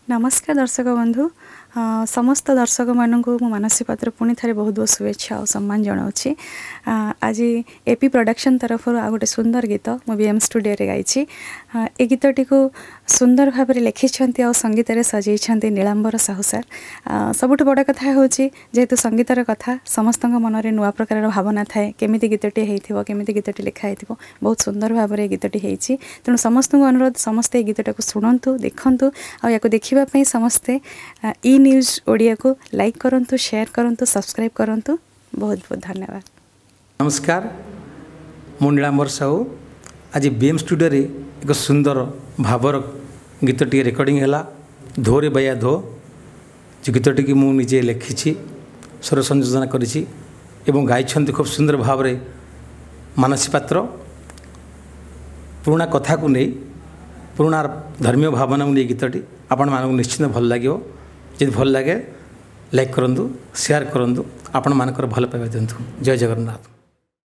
नमस्कार दर्शक बंधु समस्त दर्शक मानक मानसी पात्र पुणी थे बहुत बहुत शुभेच्छा और सम्मान जनावि आज एपी प्रोडक्शन तरफ आ गोटे सुंदर गीत मु बीएम स्टूडियो रे गाई ए गीतटी को सुंदर भाव में लिखिं और संगीत सजाई नीलांबर साहू सर सबुठ बड़ कथा हूँ जेहेतु संगीतर कथा समस्त मन में नुआ प्रकार भावना थाए केमी गीतटी होमी गीतटी लिखाई बहुत सुंदर भाव में गीतटी होती तेणु समस्त अनुरोध समस्ते गीतटा को शुणु देखु या देखापी समस्ते ई न्यूज ओडिया को लाइक करंतु शेयर करंतु सब्सक्राइब करंतु बहुत बहुत धन्यवाद। नमस्कार मु नीलांबर साहू आज बीएम स्टूडियो रे एक सुंदर भावर गीतटी रेकर्डिंग है धो रे बैया धो जो गीतटी की मु निजे लिखी स्वर संयोजन करी गाई खूब सुंदर भाव में मानसी पात्र पुराणा कथा को नहीं पुराणा धर्मीय भावना नहीं गीतटी आपण मानक निश्चित भल लगे जब भल लगे लाइक करूँ शेयर करूँ आपण मानकर भल पाइबा दिंतु। जय जगन्नाथ।